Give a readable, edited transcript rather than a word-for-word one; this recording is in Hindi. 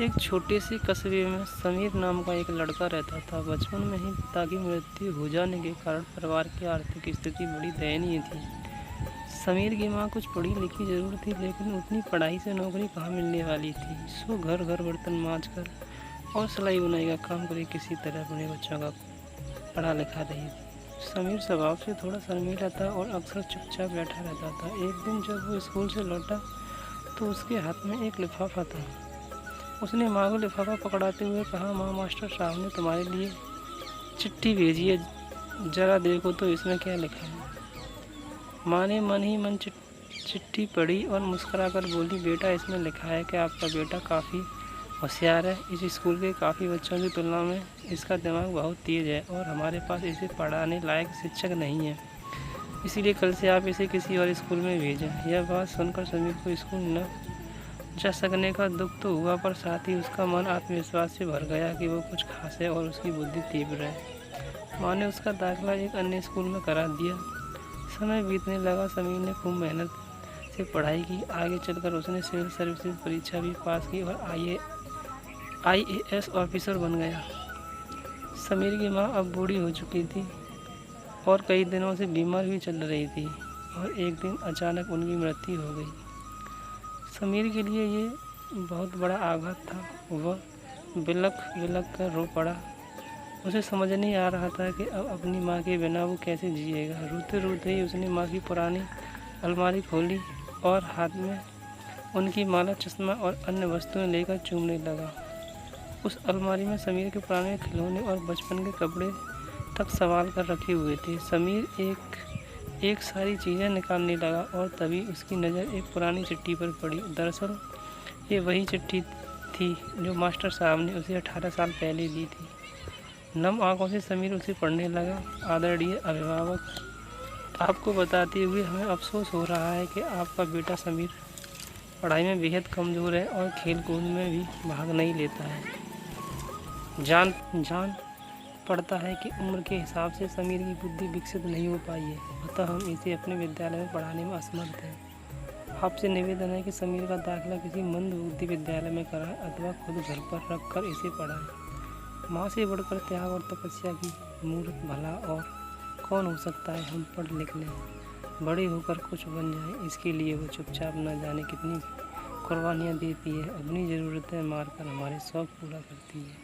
एक छोटे से कस्बे में समीर नाम का एक लड़का रहता था। बचपन में ही पिता की मृत्यु हो जाने के कारण परिवार की आर्थिक स्थिति बड़ी दयनीय थी। समीर की मां कुछ पढ़ी लिखी जरूर थी, लेकिन उतनी पढ़ाई से नौकरी कहाँ मिलने वाली थी। सो घर घर बर्तन मांज कर और सिलाई बुनाई का काम करे किसी तरह अपने बच्चों का पढ़ा लिखा रही थी। समीर स्वभाव से थोड़ा शर्मीला था और अक्सर चुपचाप बैठा रहता था। एक दिन जब वो स्कूल से लौटा तो उसके हाथ में एक लिफाफा था। उसने माँ को लिफाफा पकड़ाते हुए कहा, माँ, मास्टर साहब ने तुम्हारे लिए चिट्ठी भेजी है, जरा देखो तो इसमें क्या लिखा है। माँ ने मन ही मन चिट्ठी पढ़ी और मुस्कुराकर बोली, बेटा, इसमें लिखा है कि आपका बेटा काफ़ी होशियार है। इस स्कूल के काफ़ी बच्चों की तुलना में इसका दिमाग बहुत तेज़ है और हमारे पास इसे पढ़ाने लायक शिक्षक नहीं है, इसीलिए कल से आप इसे किसी और स्कूल में भेजें। यह बात सुनकर समीर को स्कूल न जा सकने का दुख तो हुआ, पर साथ ही उसका मन आत्मविश्वास से भर गया कि वो कुछ खास है और उसकी बुद्धि तीव्र है। माँ ने उसका दाखिला एक अन्य स्कूल में करा दिया। समय बीतने लगा। समीर ने खूब मेहनत से पढ़ाई की। आगे चलकर उसने सिविल सर्विसेज परीक्षा भी पास की और IAS ऑफिसर बन गया। समीर की माँ अब बूढ़ी हो चुकी थी और कई दिनों से बीमार भी चल रही थी और एक दिन अचानक उनकी मृत्यु हो गई। समीर के लिए ये बहुत बड़ा आघात था। वह बिलख बिलख कर रो पड़ा। उसे समझ नहीं आ रहा था कि अब अपनी माँ के बिना वो कैसे जिएगा। रोते रोते ही उसने माँ की पुरानी अलमारी खोली और हाथ में उनकी माला, चश्मा और अन्य वस्तुएं लेकर चूमने लगा। उस अलमारी में समीर के पुराने खिलौने और बचपन के कपड़े तक संभाल कर रखे हुए थे। समीर एक सारी चीज़ें निकालने लगा और तभी उसकी नज़र एक पुरानी चिट्ठी पर पड़ी। दरअसल ये वही चिट्ठी थी जो मास्टर साहब ने उसे 18 साल पहले दी थी। नम आंखों से समीर उसे पढ़ने लगा। आदरणीय अभिभावक, आपको बताते हुए हमें अफसोस हो रहा है कि आपका बेटा समीर पढ़ाई में बेहद कमज़ोर है और खेल कूद में भी भाग नहीं लेता है। जान पड़ता है कि उम्र के हिसाब से समीर की बुद्धि विकसित नहीं हो पाई है, अतः हम इसे अपने विद्यालय में पढ़ाने में असमर्थ हैं। आपसे निवेदन है कि समीर का दाखिला किसी मंद बुद्धि विद्यालय में कराएं अथवा खुद घर पर रख कर इसे पढ़ाएं। माँ से बढ़कर त्याग और तपस्या की मूर्त भला और कौन हो सकता है। हम पढ़ लिख लें, बड़े होकर कुछ बन जाएं, इसके लिए वो चुपचाप न जाने कितनी कुर्बानियाँ देती है। अपनी ज़रूरतें मार कर हमारे शौक़ पूरा करती है।